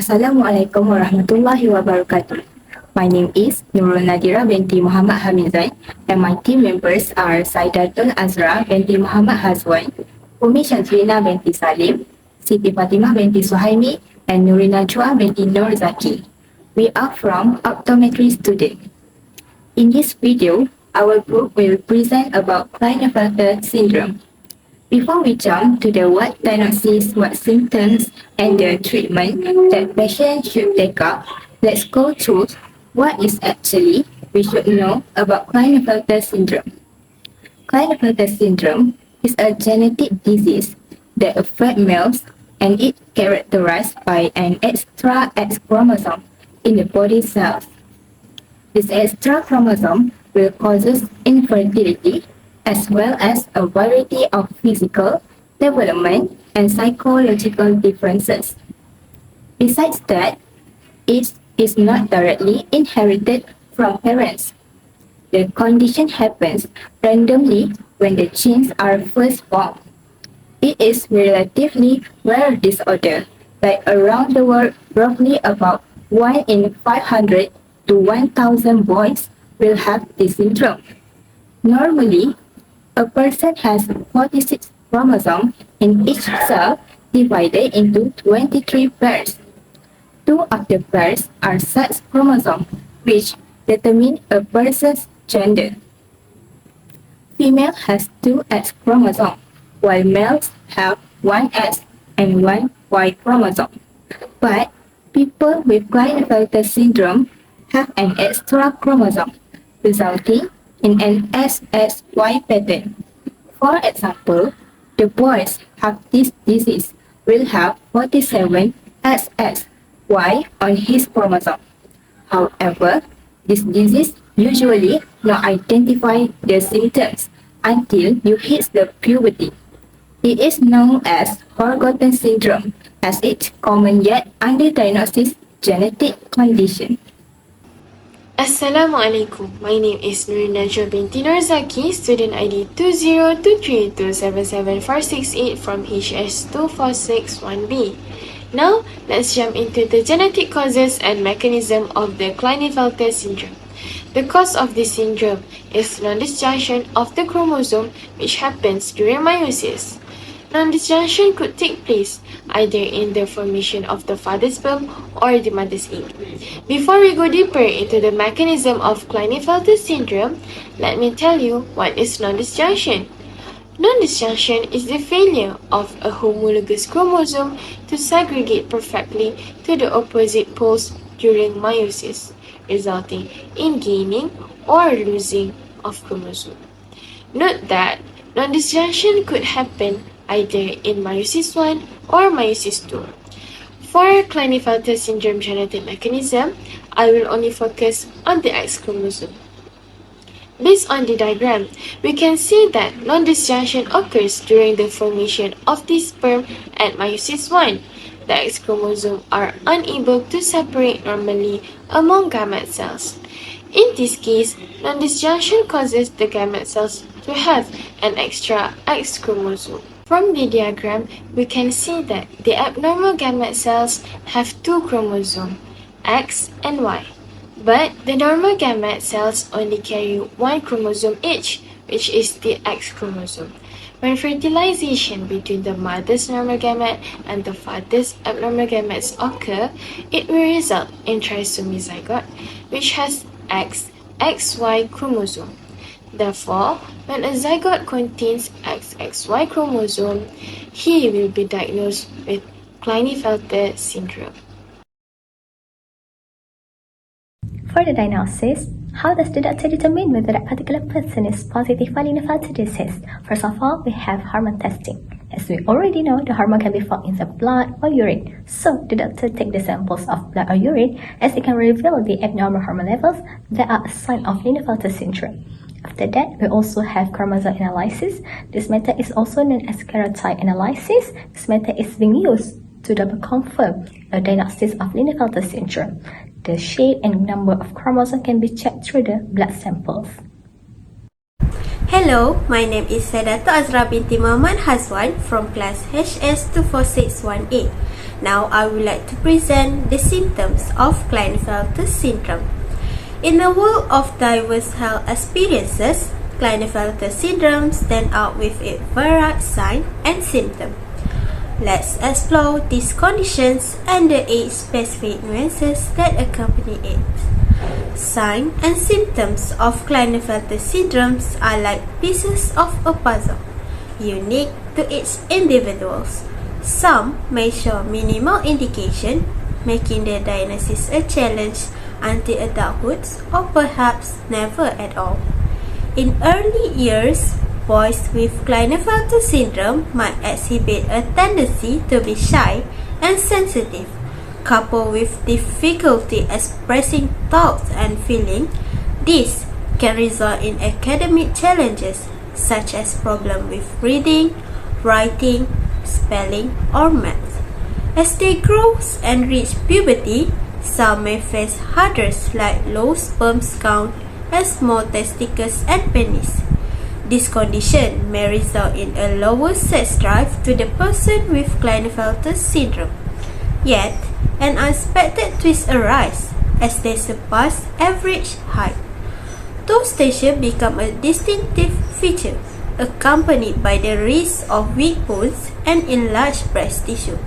Assalamualaikum warahmatullahi wabarakatuh. My name is Nurul Nadira binti Muhammad Hamizan and my team members are Saidatul Azra binti Muhammad Hazwan, Umi Syazrina binti Salim, Siti Fatimah binti Suhaimi and Nurina Chua binti Nur Zaki. We are from optometry student. In this video, our group will present about Klinefelter syndrome. Before we jump to the what diagnosis, what symptoms, and the treatment that patients should take up, let's go through what is actually we should know about Klinefelter syndrome. Klinefelter syndrome is a genetic disease that affects males and it characterized by an extra X chromosome in the body cells. This extra chromosome will cause infertility as well as a variety of physical, development, and psychological differences. Besides that, it is not directly inherited from parents. The condition happens randomly when the genes are first formed. It is relatively rare disorder, like around the world, roughly about 1 in 500 to 1,000 boys will have this syndrome. Normally, a person has 46 chromosomes in each cell divided into 23 pairs. 2 of the pairs are sex chromosomes, which determine a person's gender. Female has 2 X chromosomes, while males have 1 X and 1 Y chromosome. But people with Klinefelter syndrome have an extra chromosome, resulting in an XXY pattern. For example, the boys have this disease will have 47 XXY on his chromosome. However, this disease usually not identify the symptoms until you hit the puberty. It is known as forgotten syndrome as it's common yet underdiagnosed genetic condition. Assalamualaikum. My name is Nurina Chua binti Nur Zaki, student ID 2023277468 from HS2461B. Now, let's jump into the genetic causes and mechanism of the Klinefelter syndrome. The cause of this syndrome is non-disjunction of the chromosome which happens during meiosis. Non-disjunction could take place either in the formation of the father's sperm or the mother's egg. Before we go deeper into the mechanism of Klinefelter syndrome, let me tell you what is non-disjunction. Non-disjunction is the failure of a homologous chromosome to segregate perfectly to the opposite poles during meiosis, resulting in gaining or losing of chromosome. Note that non-disjunction could happen either in meiosis 1 or meiosis 2. For Klinefelter syndrome genetic mechanism, I will only focus on the X chromosome. Based on the diagram, we can see that non-disjunction occurs during the formation of the sperm at meiosis 1. The X chromosome are unable to separate normally among gamete cells. In this case, non-disjunction causes the gamete cells to have an extra X chromosome. From the diagram, we can see that the abnormal gamete cells have 2 chromosomes, X and Y. But the normal gamete cells only carry 1 chromosome each, which is the X chromosome. When fertilization between the mother's normal gamete and the father's abnormal gametes occur, it will result in trisomy zygote, which has XXY chromosome. Therefore, when a zygote contains XXY chromosome, he will be diagnosed with Klinefelter syndrome. For the diagnosis, how does the doctor determine whether that particular person is positive for Klinefelter disease? First of all, we have hormone testing. As we already know, the hormone can be found in the blood or urine. So, the doctor takes the samples of blood or urine as it can reveal the abnormal hormone levels that are a sign of Klinefelter syndrome. After that, we also have chromosome analysis. This method is also known as karyotype analysis. This method is being used to double confirm a diagnosis of Klinefelter syndrome. The shape and number of chromosomes can be checked through the blood samples. Hello, my name is Saidatul Azra binti Muhammad Hazwan from class HS2461A. Now I would like to present the symptoms of Klinefelter syndrome. In a world of diverse health experiences, Klinefelter syndrome stands out with its varied signs and symptoms. Let's explore these conditions and the age-specific nuances that accompany it. Signs and symptoms of Klinefelter syndrome are like pieces of a puzzle, unique to each individual. Some may show minimal indication, making the diagnosis a challenge until adulthood or perhaps never at all. In early years, boys with Klinefelter syndrome might exhibit a tendency to be shy and sensitive, coupled with difficulty expressing thoughts and feelings. This can result in academic challenges such as problems with reading, writing, spelling, or math. As they grow and reach puberty, some may face hurdles like low sperm count and small testicles and penis. This condition may result in a lower sex drive to the person with Klinefelter syndrome. Yet, an unexpected twist arises as they surpass average height. Tooth become a distinctive feature, accompanied by the risk of weak bones and enlarged breast tissue.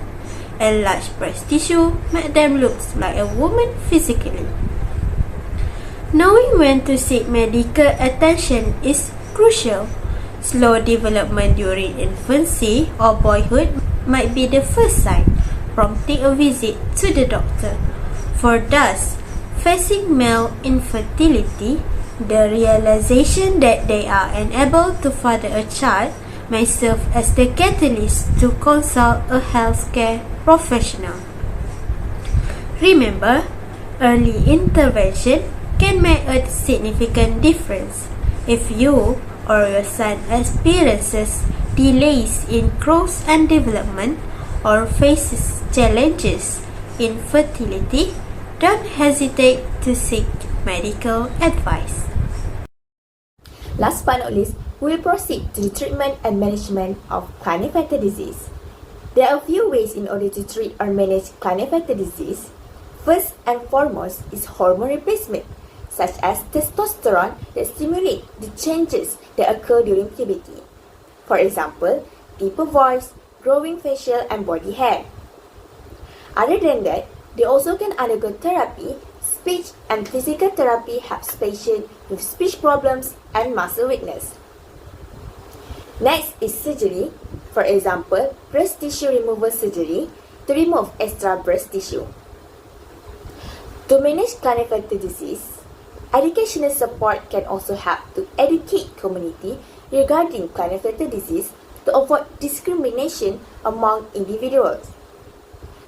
Enlarged breast tissue make them look like a woman physically. Knowing when to seek medical attention is crucial. Slow development during infancy or boyhood might be the first sign, prompting a visit to the doctor. For those facing male infertility, the realization that they are unable to father a child may serve as the catalyst to consult a healthcare professional. Remember, early intervention can make a significant difference. If you or your son experiences delays in growth and development or faces challenges in fertility, don't hesitate to seek medical advice. Last but not least, we will proceed to the treatment and management of Klinefelter disease. There are a few ways in order to treat or manage Klinefelter disease. First and foremost is hormone replacement, such as testosterone that stimulate the changes that occur during puberty. For example, deeper voice, growing facial and body hair. Other than that, they also can undergo therapy. Speech and physical therapy helps patients with speech problems and muscle weakness. Next is surgery, for example, breast tissue removal surgery to remove extra breast tissue. To manage Klinefelter disease, educational support can also help to educate community regarding Klinefelter disease to avoid discrimination among individuals.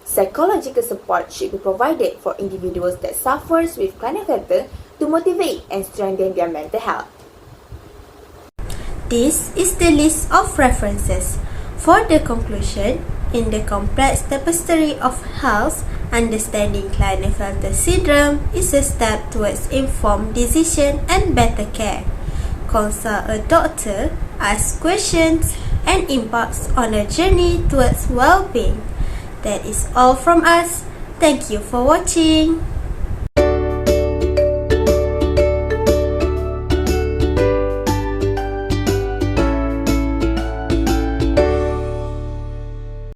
Psychological support should be provided for individuals that suffers with Klinefelter to motivate and strengthen their mental health. This is the list of references. For the conclusion, in the complex tapestry of health, understanding Klinefelter syndrome is a step towards informed decision and better care. Consult a doctor, ask questions, and embark on a journey towards well-being. That is all from us. Thank you for watching.